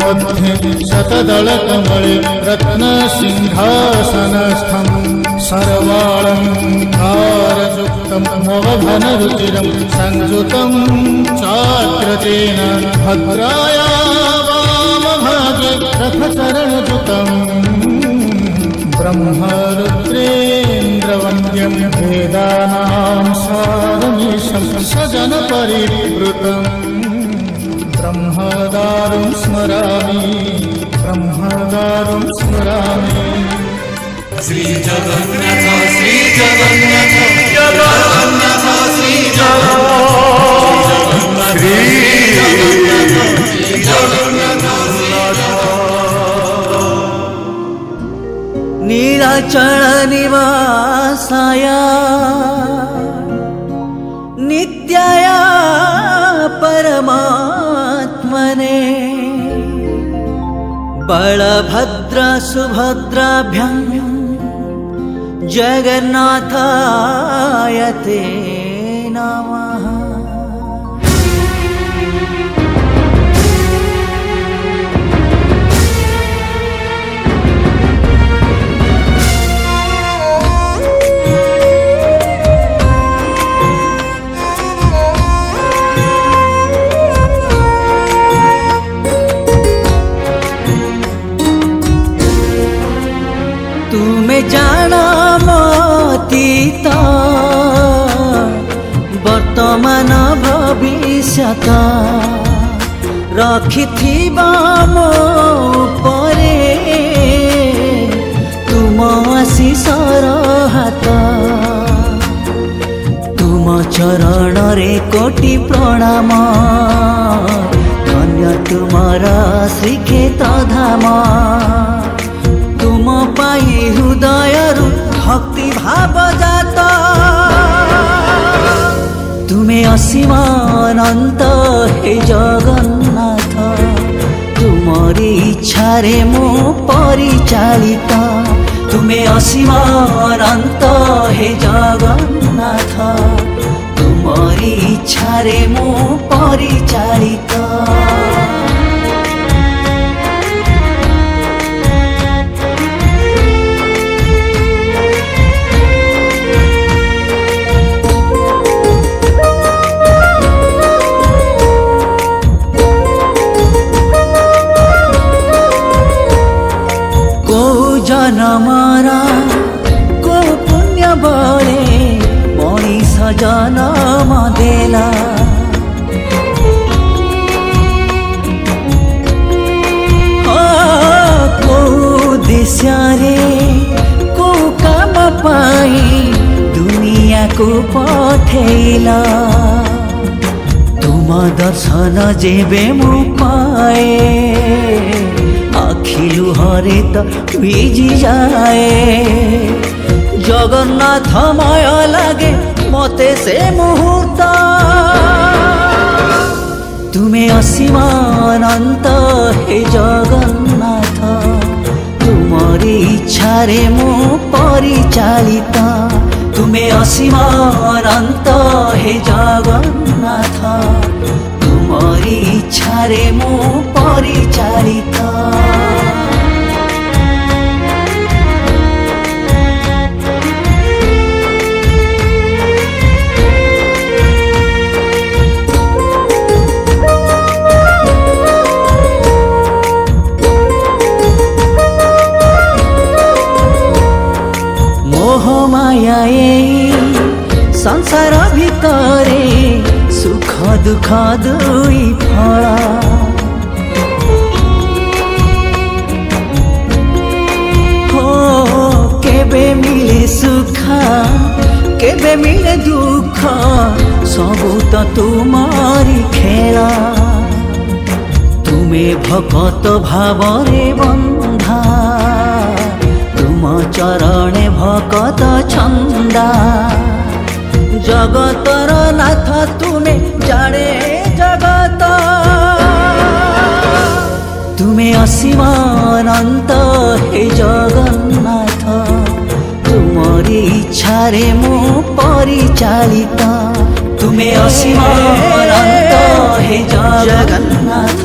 मध्ये शतदलकमले रत्नसिंहासनस्थं सर्वालङ्कारयुक्तं नवघनरुचिरं संयुतं चाग्रतेन भद्राया वामभागे रथचरणयुतं ब्रह्मरुद्रेन्द्रवन्द्यं वेदानां सारमीशं सजनपरिवृतं ब्रह्मदारुं स्मरामि श्री जगन्नाथ श्री जगन्नाथ जगन्नाथ श्री जगन्नाथ श्री जगन्नाथ नीलाचल निवासाय नित्याय परमात्मने बलभद्र सुभद्राभ्यां जगन्नाथाय ते नमः। तुमे जाना मतीत वर्तमान भविष्यत रखिथिबा मो परे तुम आशीषर हाथ तुम चरण रे कोटि प्रणाम धन्य तुमर श्रीक्षेत्र धाम तुम पाई हृदयरु भक्ति भाव जात तुमे असीम अनंत हे जगन्नाथ तुमरी इच्छा रे मो परिचालित तुमे असीम अनंत हे जगन्नाथ तुमरी इच्छा रे मो परिचालित जनमारा को पुण्य बले मनीष जनम देला को देश रे को काम पाई दुनिया को पठेला तुम दर्शन जेबे मु पाए आखिलु हरे तो भिजी जाए जगन्नाथ मय लागे मते से मुहूर्त तुमे असीम अनंत हे जगन्नाथ तुमरी इच्छा रे मो परिचालित तुमे असीम अनंत हे जगन्नाथ तुमरी इच्छा रे मो परिचालित मोह माया संसार भितरे सुख दुख दुई फल हो केबे मिले सुख केबे मिले दुख सबू तो तुमारी खेला तुमे भगत भावरे बंधा तुम चरणे भगत छंदा जगतर नाथ तुमे जाने जगत तुमे असीम अनंत हे जगन्नाथ तुमरी इच्छा रे मो परिचालित तुमे असीम अनंत हे जगन्नाथ।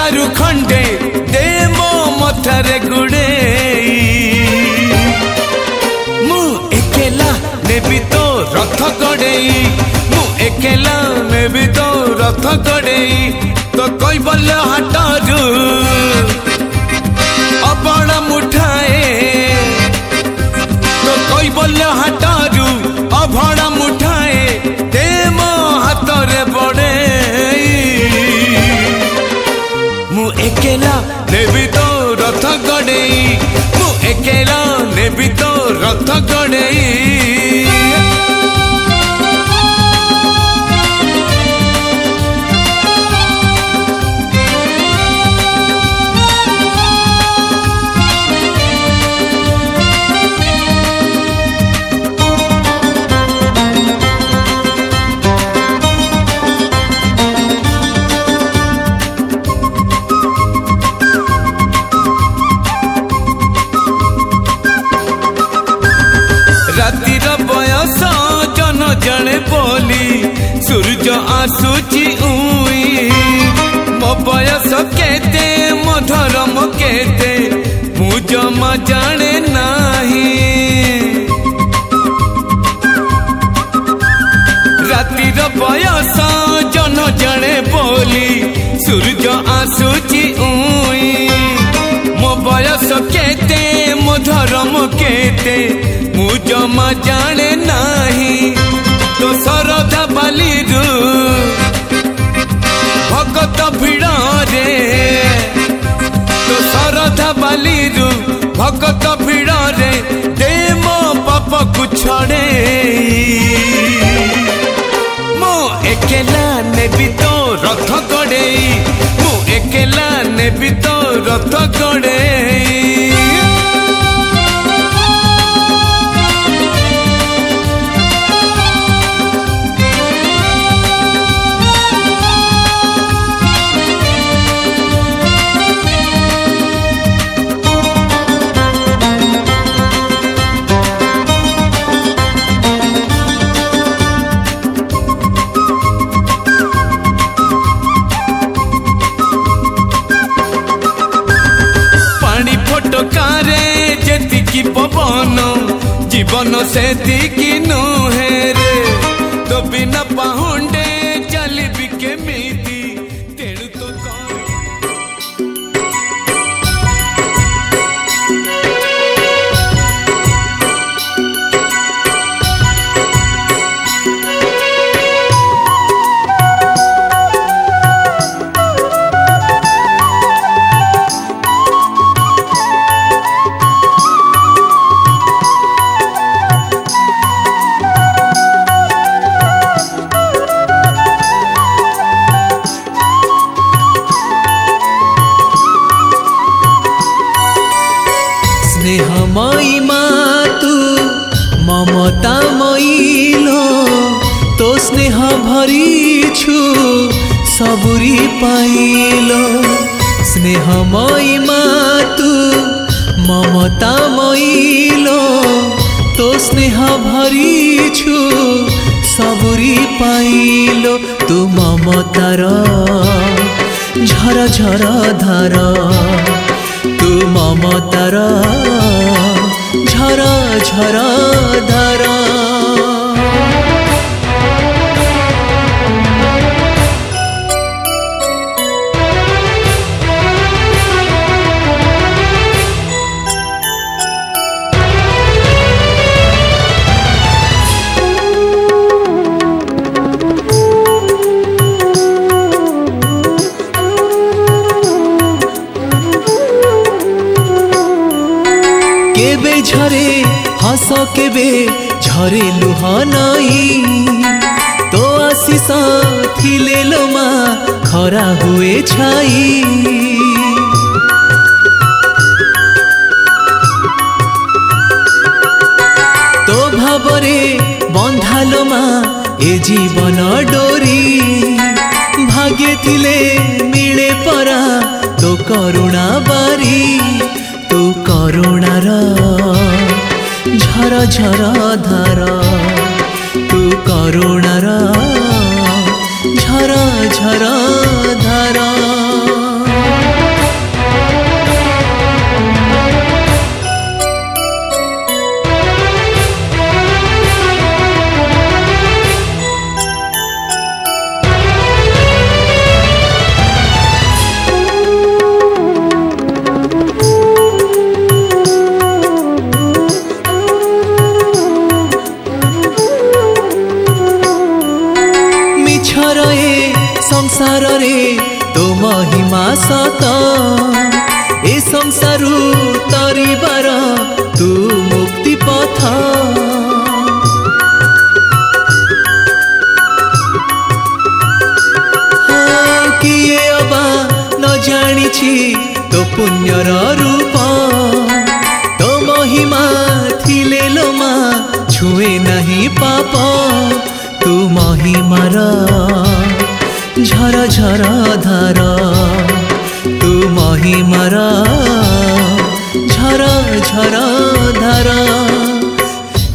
दारू खंडे दे मो मथारे गुड़े मु एकेला नेबी तो रथ गड़ेई मु एकेला नेबी तो रथ गड़ेई तो कोई बल हाटरू अबड़ मुठाए तो कोई बल हाटरू अभड़ मुठाए दे मो हाथ रे बड़े मु एकेला नेबी तो रथ गड़ेई मु एकेला नेबी तो रथ गड़ेई रातिर बयस जन जने बोली सूरज आसुची उई मो बयस केते मधरम केते मु जमा जाने नाही रातिर बयस जन जने बोली सूरज आसुची उई मो बयस केते मधरम केते मु जमा जाने नाही तो सरधा बालीरू भगत भिड़ रे तो सरधा बालीरू भगत भिड़ रे दे मो पाप को छड़े मो एकेला नेबी तो रथ गड़ेई मु एकेला नेबी तो रथ गड़ेई पवन जीवन से दिखी नुहे रे तो बिना पाहुंडे चली भी के मीति तेणु तो स्नेहमयी माँ तू ममतामयी लो तो स्नेह भरी छु सबुरी पाइलो स्नेहमयी माँ तू ममतामयी लो तो स्नेह भरी छु सबुरी पाइलो तू ममतार झर झर धार तू ममतार झर झर धार केबे झरे हस केबे झरे लुह नई तो आशीष थिले लो माँ खरा हुए छाई तो भावरे बंधालो माँ ए जीवन डोरी भाग्य थिले मिले परा तो करुणा बारी तू करुणार झर झर धार तू करुणार झर झर धार संसार रे तो महिमा सत ए संसारु तरिबार तू मुक्ति पथ किए अबा न जानी तो पुण्यर रूप तो महिमा थिले लो मा छुए नहीं पाप तू महिमार झर झर धार तू महिमार झर झर धार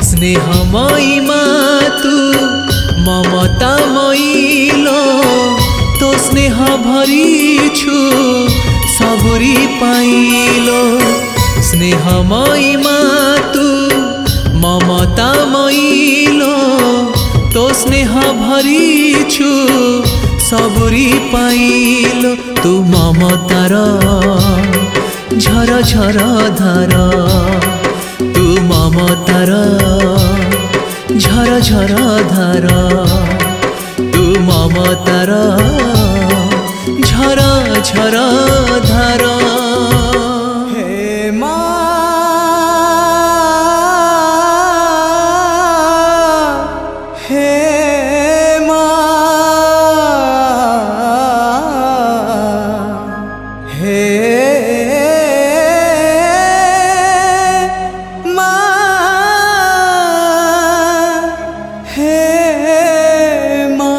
स्नेहमयी मा तू ममतामयी लो तो स्नेह भरिछु सबुरी पाइलो स्नेहमयी मा तू ममतामयी लो तो स्नेह भरिछु सबुरी पाइलो तू ममतार झर झर धार तू ममतार झर झर धार तू ममतार झर झर धार हे मा हे मा हे मा हे मा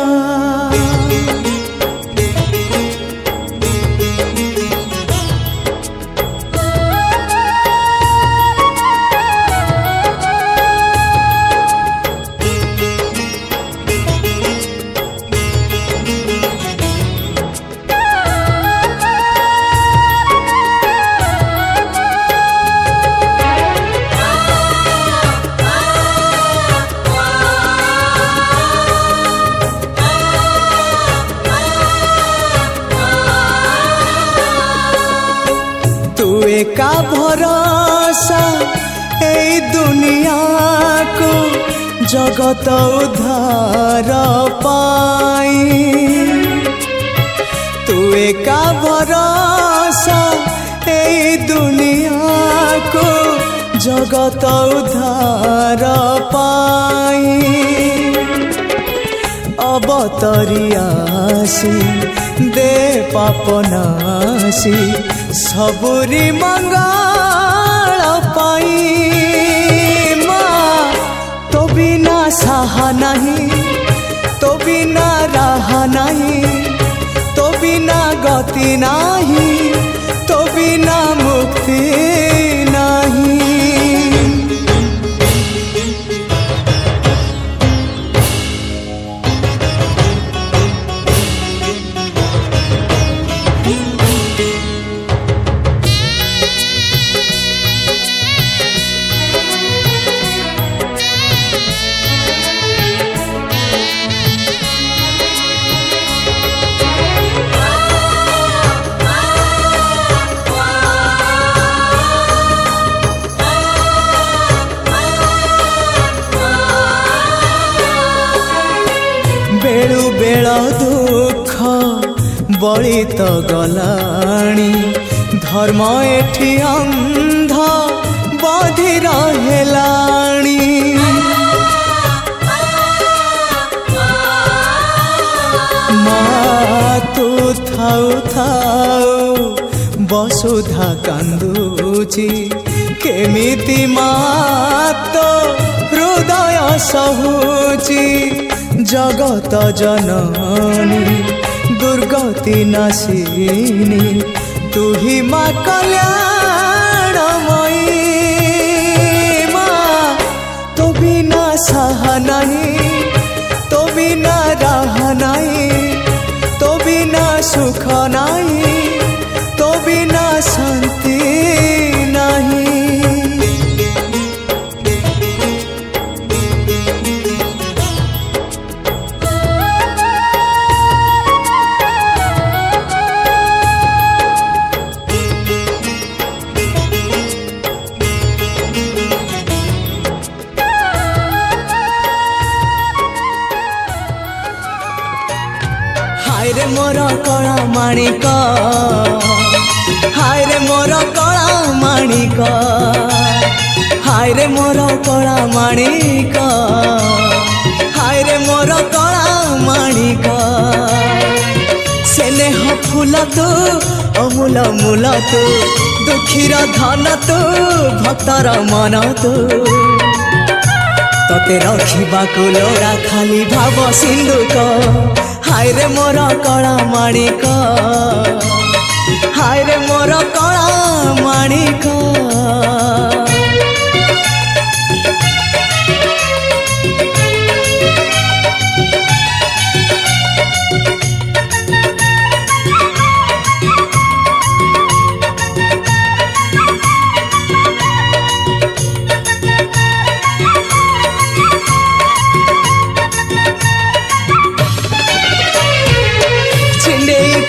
का भरोसा ए दुनिया को जगत उद्धार पाई तू का भरोसा ए दुनिया को जगत उद्धार पाई अवतरियासी दे पापनासी सबुरी मंगल पाई माँ तो बिना सहा नहीं तो बिना राह नहीं तो बिना गति नहीं तो बिना मुक्ति नहीं बेलु बेल दुख बड़ी तो गलाणी धर्म एठी अंध बधिर हेलाणी माँ तू थाउ थाउ वसुधा कांदुची केमिति माँ तो हृदय सहुची जगत जननी दुर्गति नाशिनी तू ही माँ कल्याणमयी माँ तो बिना सहा नहीं तो बिना राह नहीं तो बिना सुख नहीं तो बिना शांति नहीं रे मोर कला माणिक हाय रे मोर कला माणिक हाय रे मोर कला माणिक हाय रे मोर कला माणिक स्नेह फूल तू अमूल मूल तू दुखीर धन तू भक्तर मन तू तते रखिबाकु लोड़ा खाली भाव सिंधुक हाय रे मोर कला माणिक हाय रे मोर कला माणिक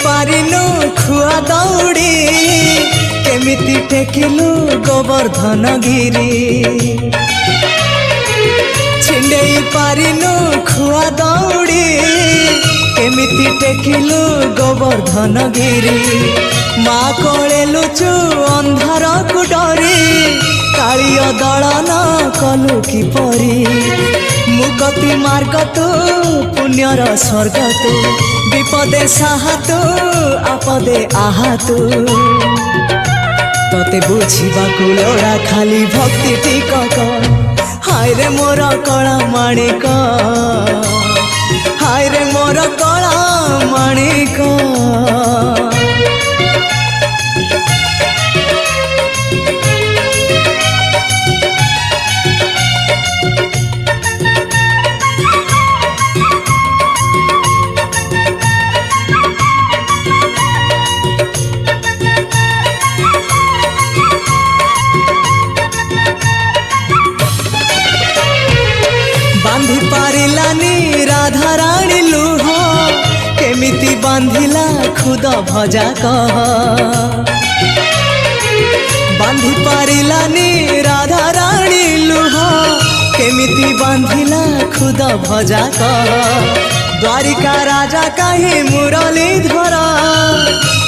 पारिनु खुआ दौड़ी केमिति टेकिलु गोवर्धन गिरी छिंडेई पारिनु खुआ दौड़ी केमिति टेकिलु गोवर्धन गिरी माँ कोले लुचु अंधार को डरी कालिय दलन कलु किपरी मुगति मार्ग तू पुण्यर स्वर्ग तू विपदे साहा तू आपदे आहा तू तते बुझिबाकु लोड़ा खाली भक्ति टिकक हाय रे मोर कला माणिक हाय रे मोर कला माणिक बांधी पारिलानी राधा रानी लुह केमिति बांधिला खुद भजा कह बांधी पारिलानी राधा रानी लुह केमिति बांधिला खुद भजा कह द्वारिका राजा कहीं मुरलीधर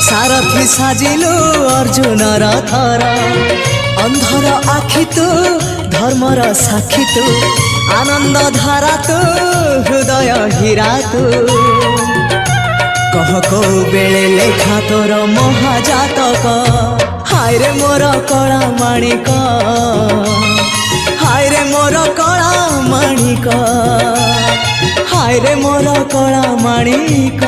सारथी साजिलु अर्जुन रथर अंधर आखि तू धर्मर साक्षी तू आनंद धारा तू हृदय हीरा तू कह को बेले लेखा तोर महाजातक हाय रे मोर कला माणिक हाय रे मोर कला माणिक हाय रे मोर कला माणिक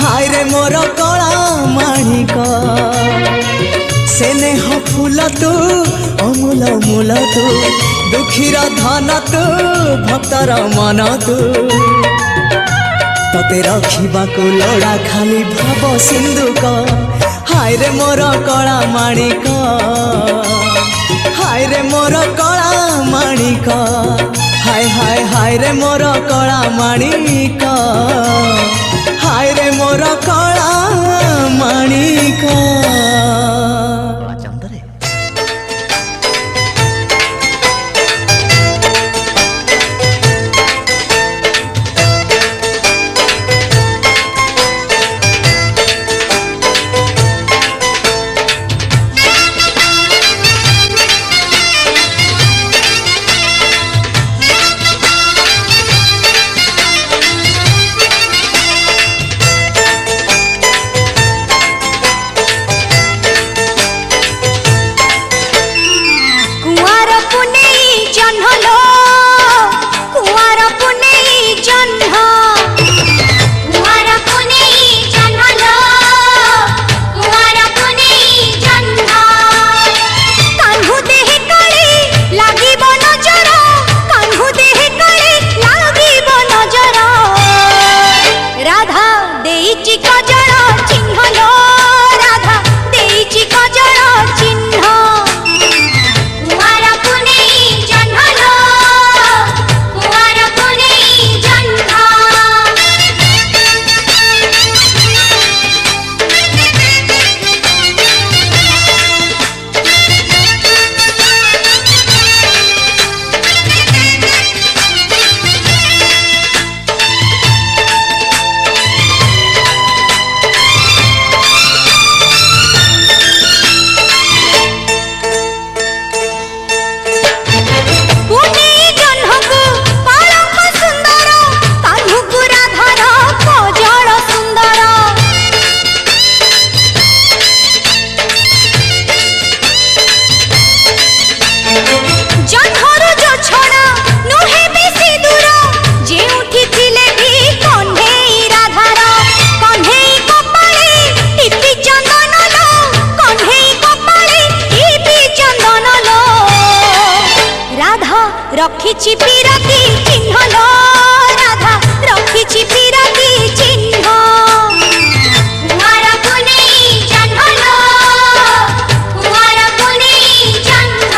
हाय रे मोर कला माणिक स्नेह फूल तू अमूल मूल तू दुखीर धन तू भक्तर मन तू तते रखिबाकु लोड़ा खाली भाव सिंधुक हाय रे मोर कला माणिक हाय रे मोर कला माणिक हाय हाय हाय रे मोर कला माणिक हाय रे मोर कला माणिक रखिछि पिरती चिन्ह लो राधा रखिछि पिरती चिन्ह कुंवर पुनेई जन्म लो कुंवर पुनेई जन्म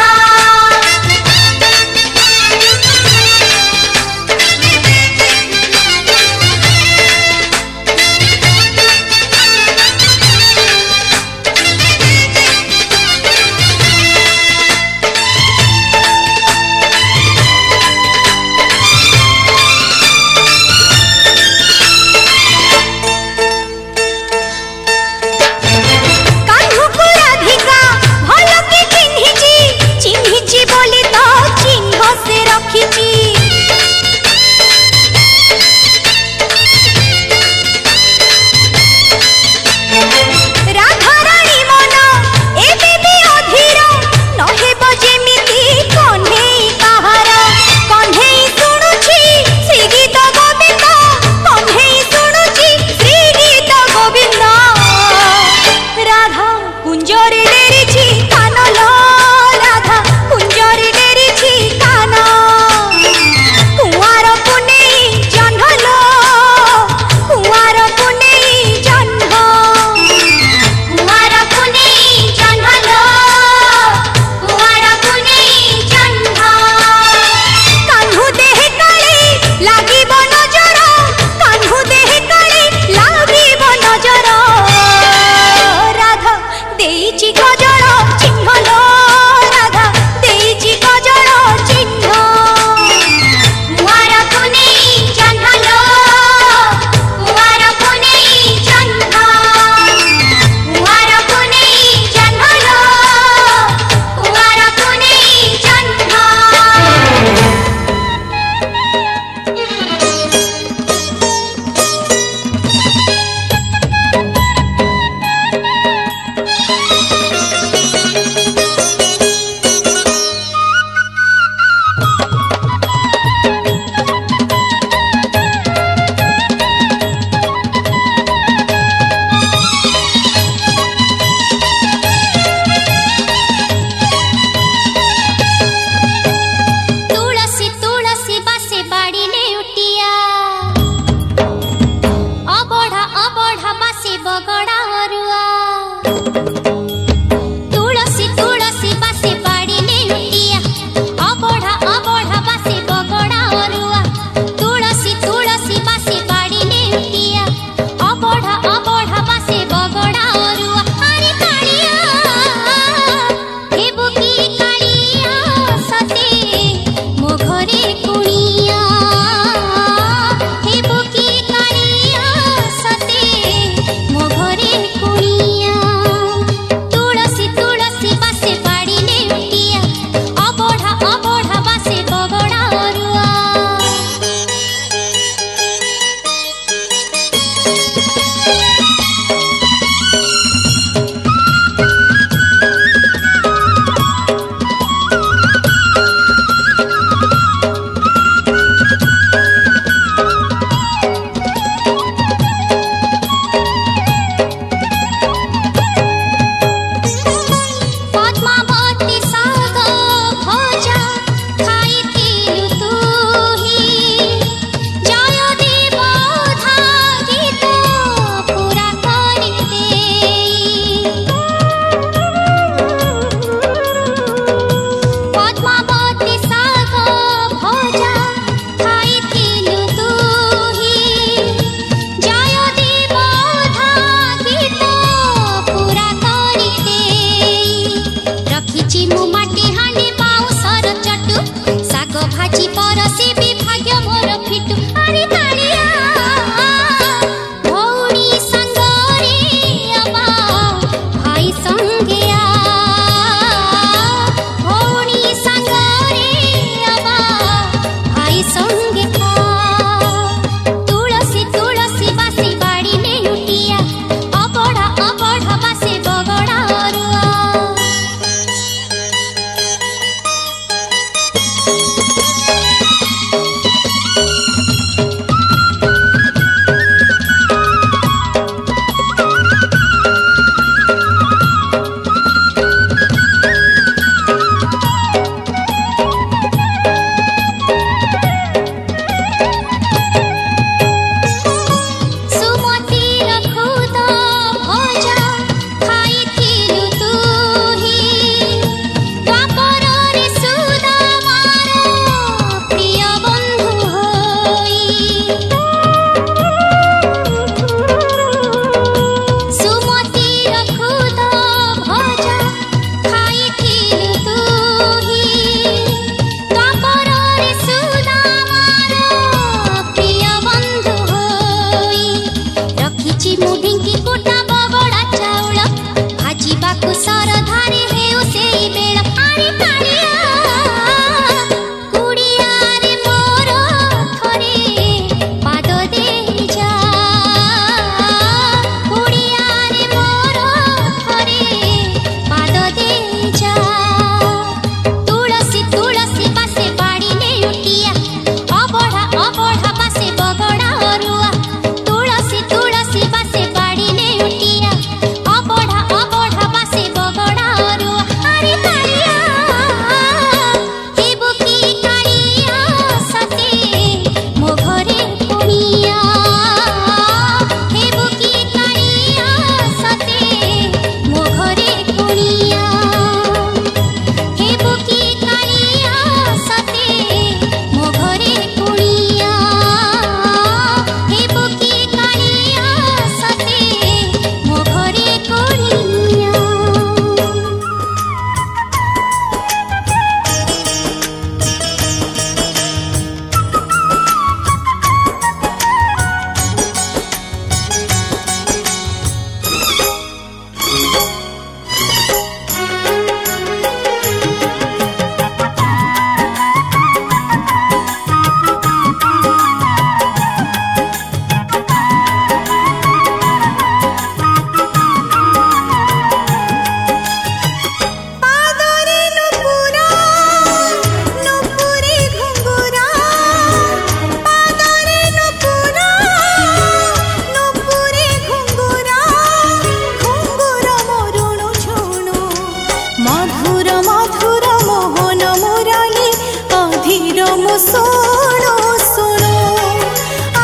सुनो सुनो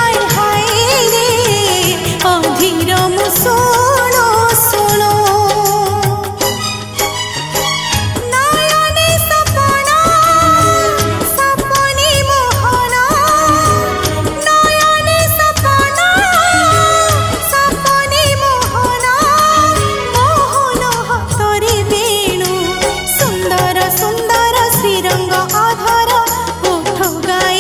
आय हाय रे अधीर मु सुनो सुनो नयने सपना सपनी मोहना नयने सपना सपनी मोहना मोहन हातरे वेणु सुंदर सुंदर श्रीरंग आधार ओठ गाए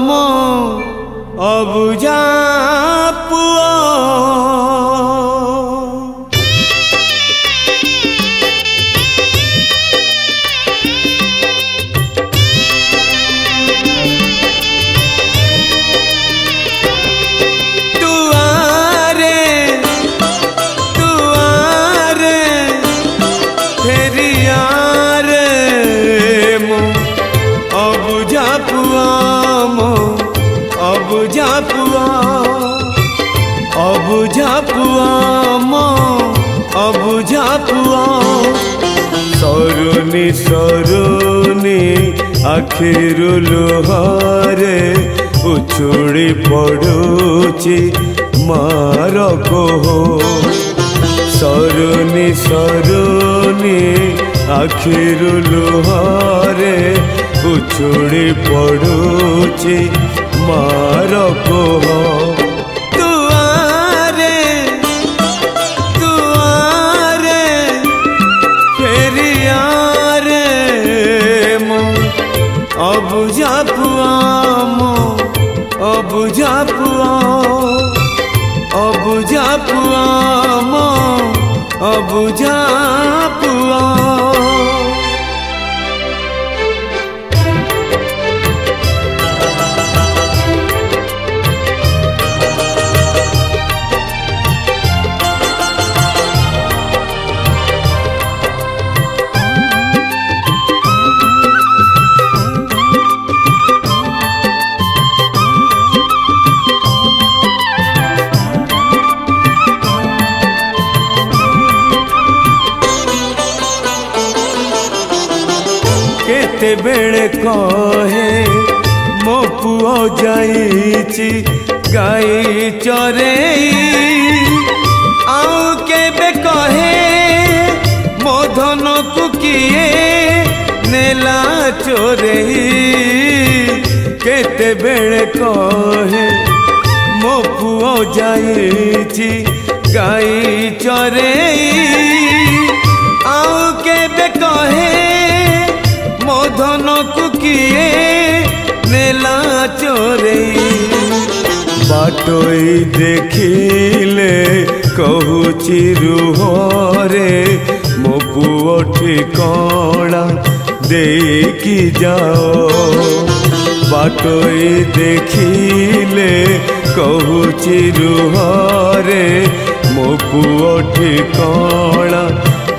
मो अबुझा पुआ अबुझा पुआ सरुनी सरुनी आखिरु लुहारे उछुड़ी पड़ुची मार कोह सरुनी सरुनी आखिरु लुहारे उछुड़ी पड़ुची मार कोह अबुझा पुआ मो अबुझा पुआ अबुझा पुआ मो अबुझा पुआ केते बेले कहे मो पुओ जाइची गाई चरेई आउ केबे कहे मो धन को किए नेला चोरेई केते बेले कहे मो पुओ जाइची गाई चरेई आउ केबे कहे धन को किए नेला चोरेई बाटोई देखिले कहूची रुहरे मो पुओ ठिकाना देकी जाओ बाटोई देखिले कहूची रुहरे मो पुओ ठिकाना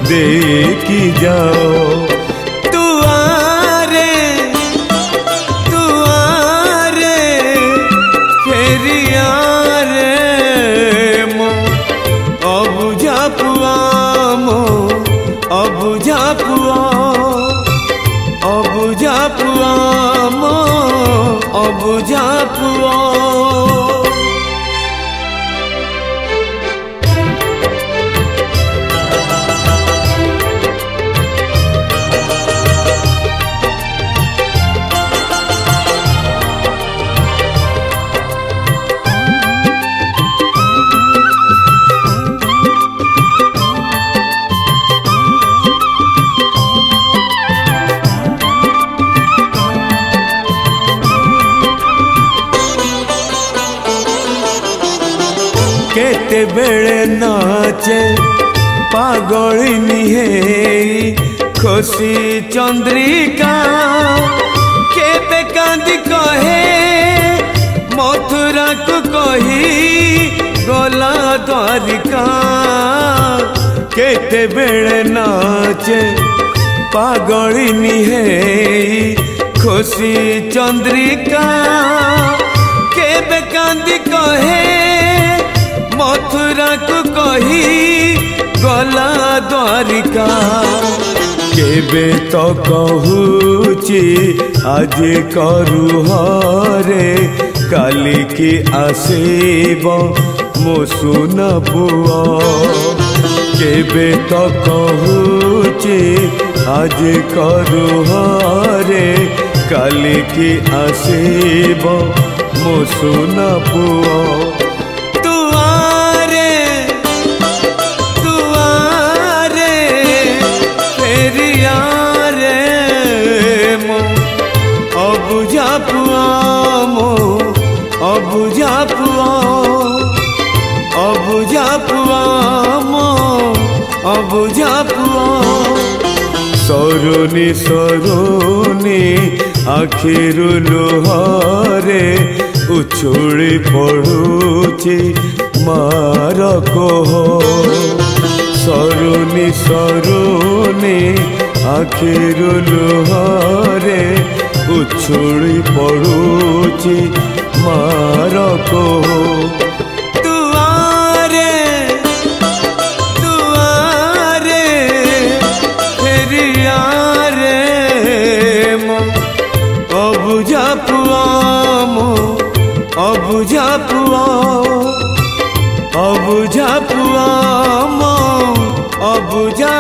देकी जाओ अबुझा पुआ मो अबुझा पुआ केते बेले नाचे पागली निहेई खुशी चंद्रिका केते कांदी कहे मथुरा को कही गला द्वारिका केते बेले नाचे पागली निहेई खुशी चंद्रिका केबे कांदी कहे मथुरा को कही गला द्वारिका केबे तो कहूची आज करू हरे काली की आसीब मो सुन पुआ केबे तो कहूची आज करू हरे काली की आसीब मो सुन पुआ अबुझा पुआ अबुझा पुआ अबुझा पुआ मो अबुझा पुआ सरुनी सरुनी आखिरु लुहरे उछुली पड़ुची मार कोह सरुनी सरुनी आखिरु लुहरे उछुली पड़ुची मार कोह तुआरे तुआरे फेरिया रे मो अबुझा पुआ मो अबुझा पुआ अबुझा पुआ मो अबुझा